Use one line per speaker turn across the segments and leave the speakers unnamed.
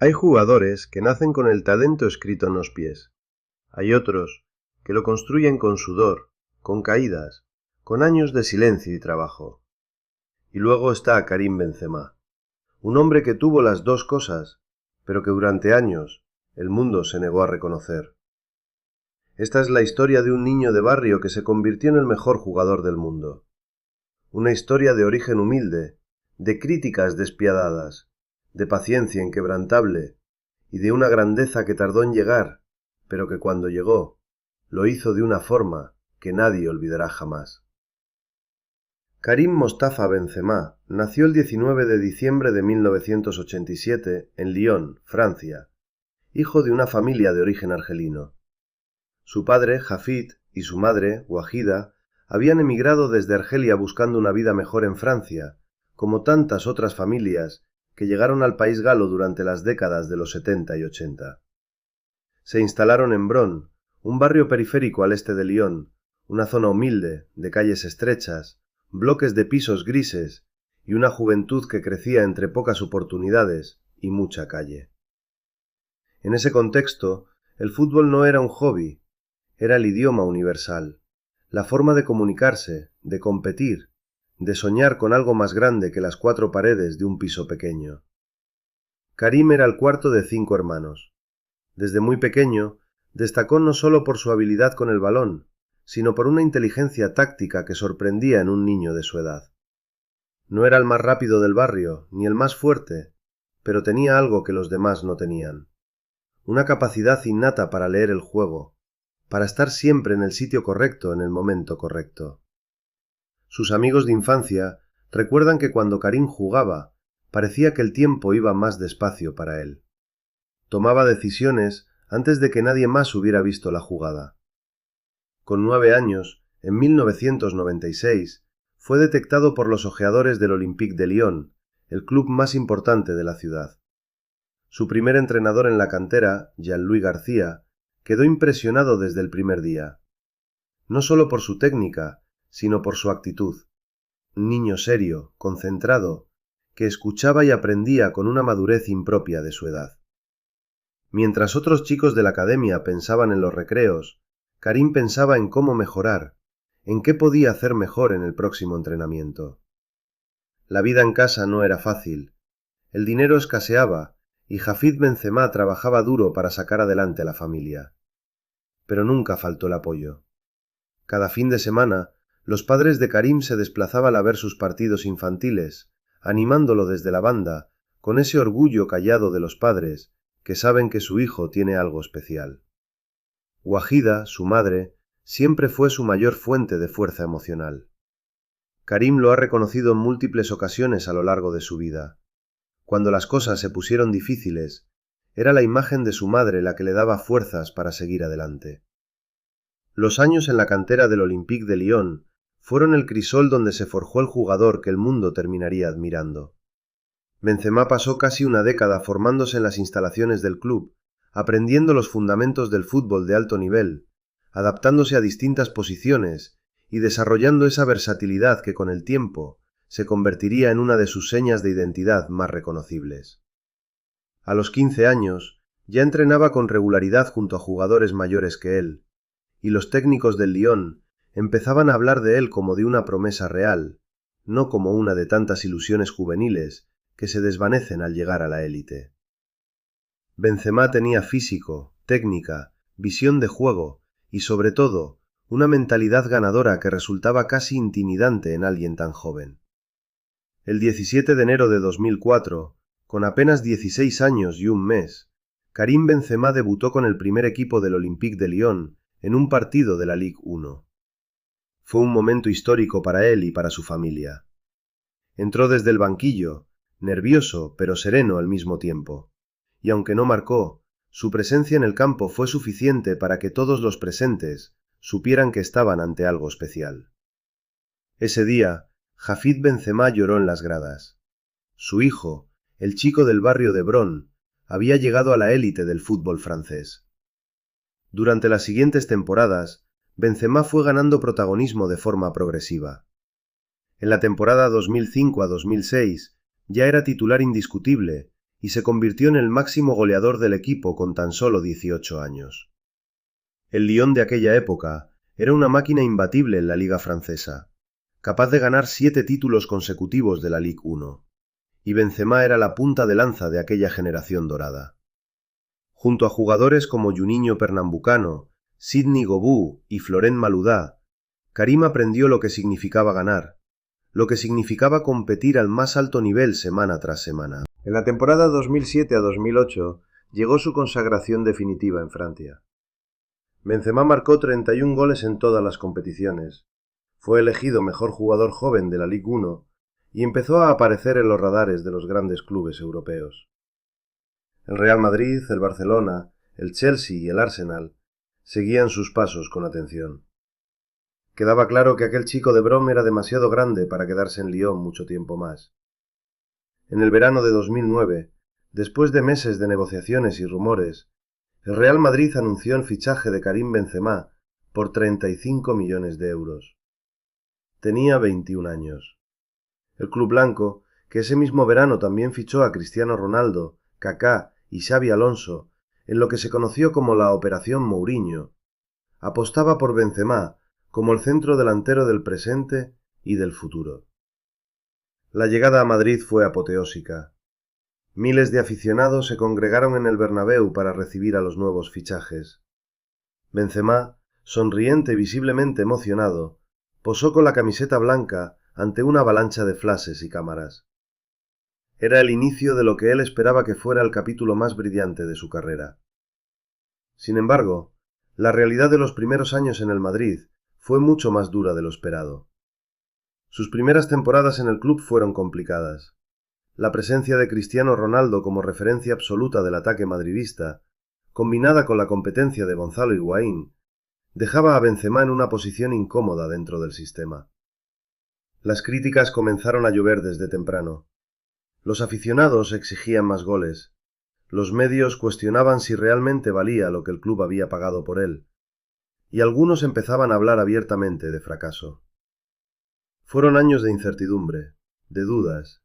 Hay jugadores que nacen con el talento escrito en los pies. Hay otros que lo construyen con sudor, con caídas, con años de silencio y trabajo. Y luego está Karim Benzema, un hombre que tuvo las dos cosas, pero que durante años el mundo se negó a reconocer. Esta es la historia de un niño de barrio que se convirtió en el mejor jugador del mundo. Una historia de origen humilde, de críticas despiadadas, de paciencia inquebrantable y de una grandeza que tardó en llegar, pero que cuando llegó, lo hizo de una forma que nadie olvidará jamás. Karim Mostafa Benzema nació el 19 de diciembre de 1987 en Lyon, Francia, hijo de una familia de origen argelino. Su padre, Hafid, y su madre, Wahida, habían emigrado desde Argelia buscando una vida mejor en Francia, como tantas otras familias que llegaron al país galo durante las décadas de los 70 y 80. Se instalaron en Bron, un barrio periférico al este de Lyon, una zona humilde, de calles estrechas, bloques de pisos grises y una juventud que crecía entre pocas oportunidades y mucha calle. En ese contexto, el fútbol no era un hobby, era el idioma universal, la forma de comunicarse, de competir, de soñar con algo más grande que las cuatro paredes de un piso pequeño. Karim era el cuarto de 5 hermanos. Desde muy pequeño, destacó no solo por su habilidad con el balón, sino por una inteligencia táctica que sorprendía en un niño de su edad. No era el más rápido del barrio, ni el más fuerte, pero tenía algo que los demás no tenían. Una capacidad innata para leer el juego, para estar siempre en el sitio correcto en el momento correcto. Sus amigos de infancia recuerdan que cuando Karim jugaba, parecía que el tiempo iba más despacio para él. Tomaba decisiones antes de que nadie más hubiera visto la jugada. Con 9 años, en 1996, fue detectado por los ojeadores del Olympique de Lyon, el club más importante de la ciudad. Su primer entrenador en la cantera, Jean-Louis García, quedó impresionado desde el primer día. No solo por su técnica, sino por su actitud. Un niño serio, concentrado, que escuchaba y aprendía con una madurez impropia de su edad. Mientras otros chicos de la academia pensaban en los recreos, Karim pensaba en cómo mejorar, en qué podía hacer mejor en el próximo entrenamiento. La vida en casa no era fácil. El dinero escaseaba y Hafid Benzema trabajaba duro para sacar adelante a la familia. Pero nunca faltó el apoyo. Cada fin de semana, los padres de Karim se desplazaban a ver sus partidos infantiles, animándolo desde la banda, con ese orgullo callado de los padres, que saben que su hijo tiene algo especial. Wahida, su madre, siempre fue su mayor fuente de fuerza emocional. Karim lo ha reconocido en múltiples ocasiones a lo largo de su vida. Cuando las cosas se pusieron difíciles, era la imagen de su madre la que le daba fuerzas para seguir adelante. Los años en la cantera del Olympique de Lyon fueron el crisol donde se forjó el jugador que el mundo terminaría admirando. Benzema pasó casi una década formándose en las instalaciones del club, aprendiendo los fundamentos del fútbol de alto nivel, adaptándose a distintas posiciones y desarrollando esa versatilidad que con el tiempo se convertiría en una de sus señas de identidad más reconocibles. A los 15 años ya entrenaba con regularidad junto a jugadores mayores que él, y los técnicos del Lyon empezaban a hablar de él como de una promesa real, no como una de tantas ilusiones juveniles que se desvanecen al llegar a la élite. Benzema tenía físico, técnica, visión de juego y, sobre todo, una mentalidad ganadora que resultaba casi intimidante en alguien tan joven. El 17 de enero de 2004, con apenas 16 años y un mes, Karim Benzema debutó con el primer equipo del Olympique de Lyon en un partido de la Ligue 1. Fue un momento histórico para él y para su familia. Entró desde el banquillo, nervioso pero sereno al mismo tiempo, y aunque no marcó, su presencia en el campo fue suficiente para que todos los presentes supieran que estaban ante algo especial. Ese día, Hafid Benzema lloró en las gradas. Su hijo, el chico del barrio de Bron, había llegado a la élite del fútbol francés. Durante las siguientes temporadas, Benzema fue ganando protagonismo de forma progresiva. En la temporada 2005 a 2006 ya era titular indiscutible y se convirtió en el máximo goleador del equipo con tan solo 18 años. El Lyon de aquella época era una máquina imbatible en la liga francesa, capaz de ganar 7 títulos consecutivos de la Ligue 1, y Benzema era la punta de lanza de aquella generación dorada. Junto a jugadores como Juninho Pernambucano, Sidney Govou y Florent Malouda, Karim aprendió lo que significaba ganar, lo que significaba competir al más alto nivel semana tras semana. En la temporada 2007 a 2008 llegó su consagración definitiva en Francia. Benzema marcó 31 goles en todas las competiciones, fue elegido mejor jugador joven de la Ligue 1 y empezó a aparecer en los radares de los grandes clubes europeos. El Real Madrid, el Barcelona, el Chelsea y el Arsenal seguían sus pasos con atención. Quedaba claro que aquel chico de Brom era demasiado grande para quedarse en Lyon mucho tiempo más. En el verano de 2009, después de meses de negociaciones y rumores, el Real Madrid anunció el fichaje de Karim Benzema por 35 millones de euros. Tenía 21 años. El club blanco, que ese mismo verano también fichó a Cristiano Ronaldo, Kaká y Xabi Alonso, en lo que se conoció como la Operación Mourinho, apostaba por Benzema como el centro delantero del presente y del futuro. La llegada a Madrid fue apoteósica. Miles de aficionados se congregaron en el Bernabéu para recibir a los nuevos fichajes. Benzema, sonriente y visiblemente emocionado, posó con la camiseta blanca ante una avalancha de flashes y cámaras. Era el inicio de lo que él esperaba que fuera el capítulo más brillante de su carrera. Sin embargo, la realidad de los primeros años en el Madrid fue mucho más dura de lo esperado. Sus primeras temporadas en el club fueron complicadas. La presencia de Cristiano Ronaldo como referencia absoluta del ataque madridista, combinada con la competencia de Gonzalo Higuaín, dejaba a Benzema en una posición incómoda dentro del sistema. Las críticas comenzaron a llover desde temprano. Los aficionados exigían más goles. Los medios cuestionaban si realmente valía lo que el club había pagado por él. Y algunos empezaban a hablar abiertamente de fracaso. Fueron años de incertidumbre, de dudas,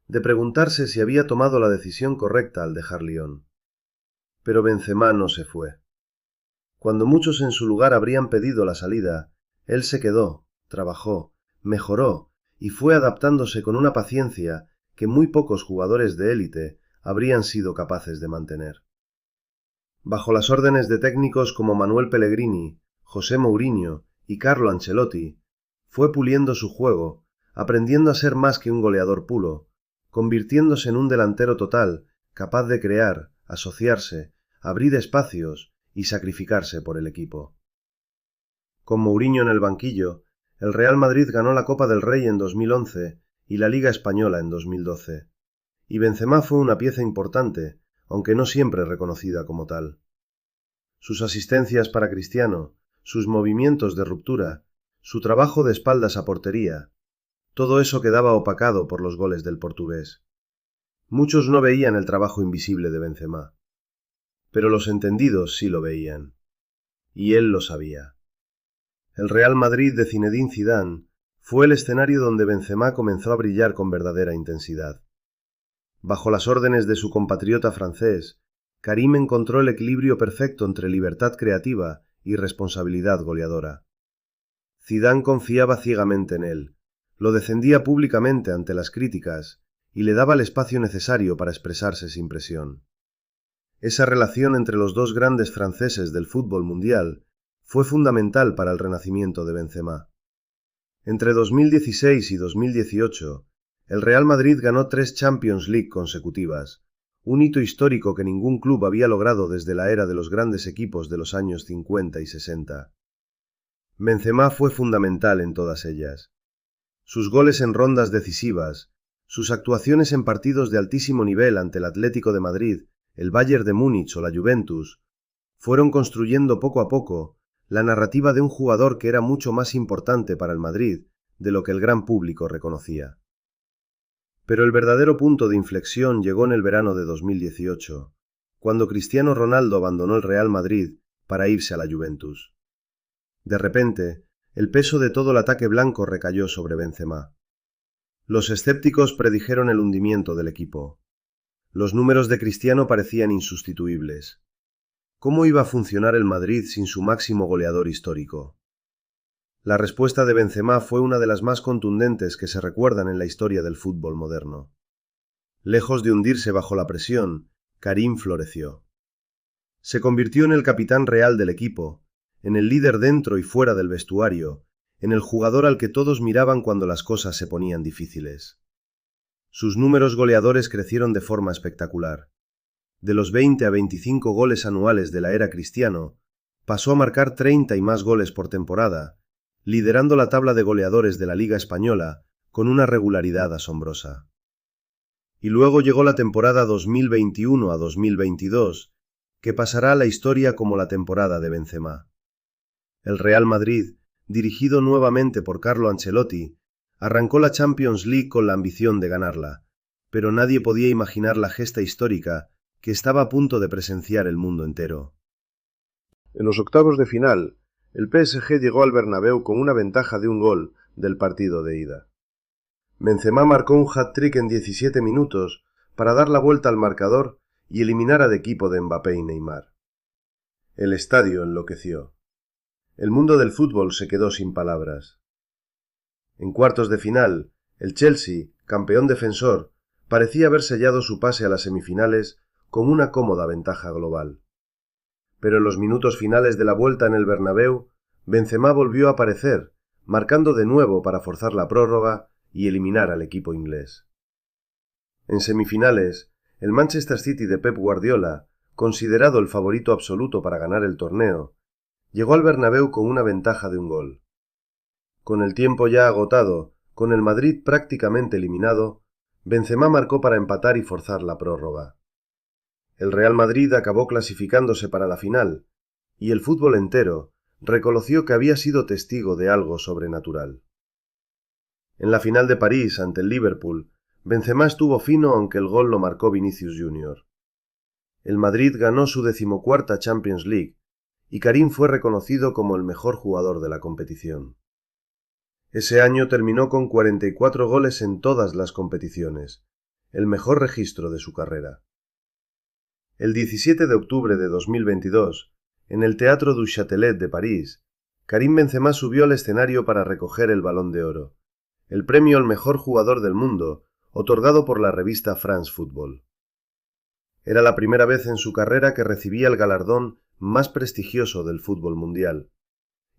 de preguntarse si había tomado la decisión correcta al dejar Lyon. Pero Benzema no se fue. Cuando muchos en su lugar habrían pedido la salida, él se quedó, trabajó, mejoró y fue adaptándose con una paciencia que muy pocos jugadores de élite habrían sido capaces de mantener. Bajo las órdenes de técnicos como Manuel Pellegrini, José Mourinho y Carlo Ancelotti, fue puliendo su juego, aprendiendo a ser más que un goleador puro, convirtiéndose en un delantero total, capaz de crear, asociarse, abrir espacios y sacrificarse por el equipo. Con Mourinho en el banquillo, el Real Madrid ganó la Copa del Rey en 2011 y la Liga Española en 2012, y Benzema fue una pieza importante, aunque no siempre reconocida como tal. Sus asistencias para Cristiano, sus movimientos de ruptura, su trabajo de espaldas a portería, todo eso quedaba opacado por los goles del portugués. Muchos no veían el trabajo invisible de Benzema, pero los entendidos sí lo veían, y él lo sabía. El Real Madrid de Zinedine Zidane fue el escenario donde Benzema comenzó a brillar con verdadera intensidad. Bajo las órdenes de su compatriota francés, Karim encontró el equilibrio perfecto entre libertad creativa y responsabilidad goleadora. Zidane confiaba ciegamente en él, lo defendía públicamente ante las críticas y le daba el espacio necesario para expresarse sin presión. Esa relación entre los dos grandes franceses del fútbol mundial fue fundamental para el renacimiento de Benzema. Entre 2016 y 2018, el Real Madrid ganó 3 Champions League consecutivas, un hito histórico que ningún club había logrado desde la era de los grandes equipos de los años 50 y 60. Benzema fue fundamental en todas ellas. Sus goles en rondas decisivas, sus actuaciones en partidos de altísimo nivel ante el Atlético de Madrid, el Bayern de Múnich o la Juventus, fueron construyendo poco a poco la narrativa de un jugador que era mucho más importante para el Madrid de lo que el gran público reconocía. Pero el verdadero punto de inflexión llegó en el verano de 2018, cuando Cristiano Ronaldo abandonó el Real Madrid para irse a la Juventus. De repente, el peso de todo el ataque blanco recayó sobre Benzema. Los escépticos predijeron el hundimiento del equipo. Los números de Cristiano parecían insustituibles. ¿Cómo iba a funcionar el Madrid sin su máximo goleador histórico? La respuesta de Benzema fue una de las más contundentes que se recuerdan en la historia del fútbol moderno. Lejos de hundirse bajo la presión, Karim floreció. Se convirtió en el capitán real del equipo, en el líder dentro y fuera del vestuario, en el jugador al que todos miraban cuando las cosas se ponían difíciles. Sus números goleadores crecieron de forma espectacular. De los 20 a 25 goles anuales de la era Cristiano, pasó a marcar 30 y más goles por temporada, liderando la tabla de goleadores de la Liga Española con una regularidad asombrosa. Y luego llegó la temporada 2021 a 2022, que pasará a la historia como la temporada de Benzema. El Real Madrid, dirigido nuevamente por Carlo Ancelotti, arrancó la Champions League con la ambición de ganarla, pero nadie podía imaginar la gesta histórica que estaba a punto de presenciar el mundo entero. En los octavos de final, el PSG llegó al Bernabéu con una ventaja de un gol del partido de ida. Benzema marcó un hat-trick en 17 minutos para dar la vuelta al marcador y eliminar al equipo de Mbappé y Neymar. El estadio enloqueció. El mundo del fútbol se quedó sin palabras. En cuartos de final, el Chelsea, campeón defensor, parecía haber sellado su pase a las semifinales con una cómoda ventaja global. Pero en los minutos finales de la vuelta en el Bernabéu, Benzema volvió a aparecer, marcando de nuevo para forzar la prórroga y eliminar al equipo inglés. En semifinales, el Manchester City de Pep Guardiola, considerado el favorito absoluto para ganar el torneo, llegó al Bernabéu con una ventaja de un gol. Con el tiempo ya agotado, con el Madrid prácticamente eliminado, Benzema marcó para empatar y forzar la prórroga. El Real Madrid acabó clasificándose para la final, y el fútbol entero reconoció que había sido testigo de algo sobrenatural. En la final de París ante el Liverpool, Benzema estuvo fino aunque el gol lo marcó Vinicius Jr. El Madrid ganó su 14ª Champions League, y Karim fue reconocido como el mejor jugador de la competición. Ese año terminó con 44 goles en todas las competiciones, el mejor registro de su carrera. El 17 de octubre de 2022, en el Teatro du Châtelet de París, Karim Benzema subió al escenario para recoger el Balón de Oro, el premio al mejor jugador del mundo, otorgado por la revista France Football. Era la primera vez en su carrera que recibía el galardón más prestigioso del fútbol mundial,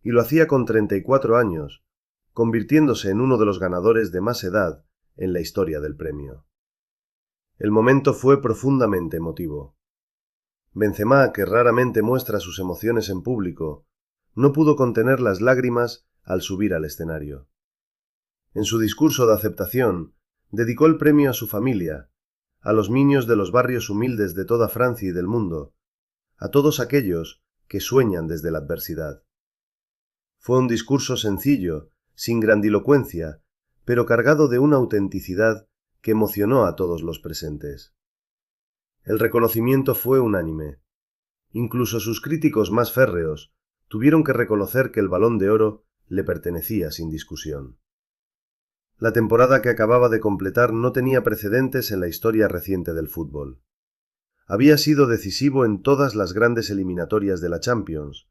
y lo hacía con 34 años, convirtiéndose en uno de los ganadores de más edad en la historia del premio. El momento fue profundamente emotivo. Benzema, que raramente muestra sus emociones en público, no pudo contener las lágrimas al subir al escenario. En su discurso de aceptación, dedicó el premio a su familia, a los niños de los barrios humildes de toda Francia y del mundo, a todos aquellos que sueñan desde la adversidad. Fue un discurso sencillo, sin grandilocuencia, pero cargado de una autenticidad que emocionó a todos los presentes. El reconocimiento fue unánime. Incluso sus críticos más férreos tuvieron que reconocer que el Balón de Oro le pertenecía sin discusión. La temporada que acababa de completar no tenía precedentes en la historia reciente del fútbol. Había sido decisivo en todas las grandes eliminatorias de la Champions,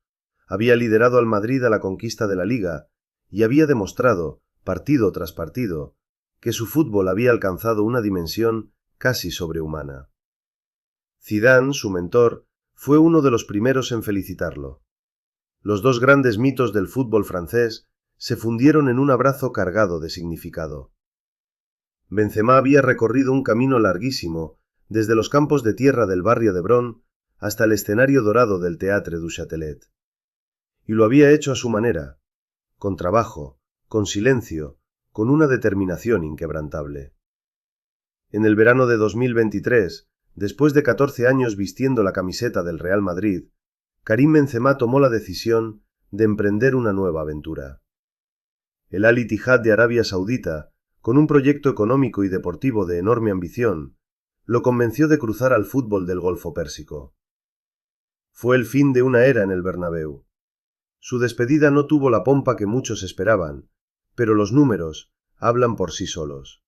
había liderado al Madrid a la conquista de la Liga y había demostrado, partido tras partido, que su fútbol había alcanzado una dimensión casi sobrehumana. Zidane, su mentor, fue uno de los primeros en felicitarlo. Los dos grandes mitos del fútbol francés se fundieron en un abrazo cargado de significado. Benzema había recorrido un camino larguísimo desde los campos de tierra del barrio de Bron hasta el escenario dorado del Théâtre du Châtelet. Y lo había hecho a su manera, con trabajo, con silencio, con una determinación inquebrantable. En el verano de 2023, después de 14 años vistiendo la camiseta del Real Madrid, Karim Benzema tomó la decisión de emprender una nueva aventura. El Al Ittihad de Arabia Saudita, con un proyecto económico y deportivo de enorme ambición, lo convenció de cruzar al fútbol del Golfo Pérsico. Fue el fin de una era en el Bernabéu. Su despedida no tuvo la pompa que muchos esperaban, pero los números hablan por sí solos.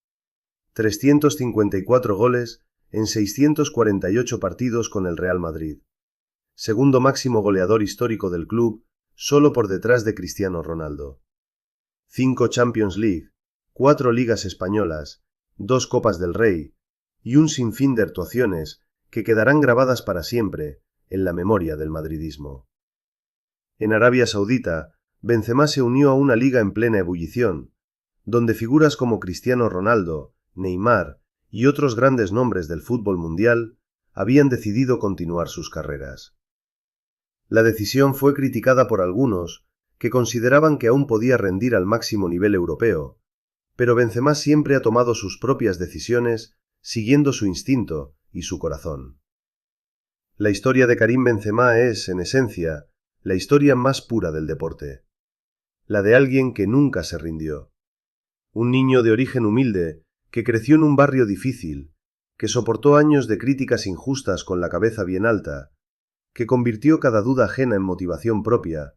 354 goles en 648 partidos con el Real Madrid, segundo máximo goleador histórico del club, solo por detrás de Cristiano Ronaldo. 5 Champions League, 4 ligas españolas, 2 Copas del Rey y un sinfín de actuaciones que quedarán grabadas para siempre en la memoria del madridismo. En Arabia Saudita, Benzema se unió a una liga en plena ebullición, donde figuras como Cristiano Ronaldo, Neymar y otros grandes nombres del fútbol mundial habían decidido continuar sus carreras. La decisión fue criticada por algunos, que consideraban que aún podía rendir al máximo nivel europeo, pero Benzema siempre ha tomado sus propias decisiones siguiendo su instinto y su corazón. La historia de Karim Benzema es, en esencia, la historia más pura del deporte, la de alguien que nunca se rindió. Un niño de origen humilde, que creció en un barrio difícil, que soportó años de críticas injustas con la cabeza bien alta, que convirtió cada duda ajena en motivación propia,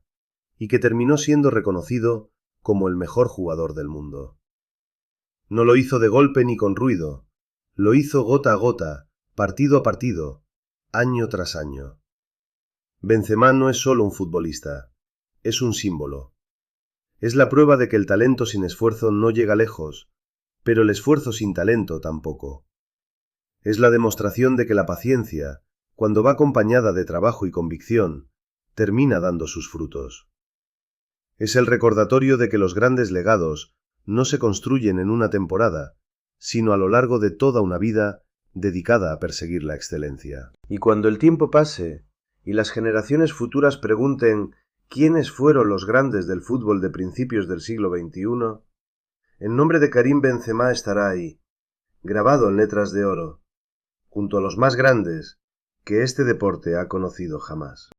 y que terminó siendo reconocido como el mejor jugador del mundo. No lo hizo de golpe ni con ruido, lo hizo gota a gota, partido a partido, año tras año. Benzema no es solo un futbolista, es un símbolo. Es la prueba de que el talento sin esfuerzo no llega lejos, pero el esfuerzo sin talento tampoco. Es la demostración de que la paciencia, cuando va acompañada de trabajo y convicción, termina dando sus frutos. Es el recordatorio de que los grandes legados no se construyen en una temporada, sino a lo largo de toda una vida dedicada a perseguir la excelencia. Y cuando el tiempo pase y las generaciones futuras pregunten quiénes fueron los grandes del fútbol de principios del siglo XXI, el nombre de Karim Benzema estará ahí, grabado en letras de oro, junto a los más grandes que este deporte ha conocido jamás.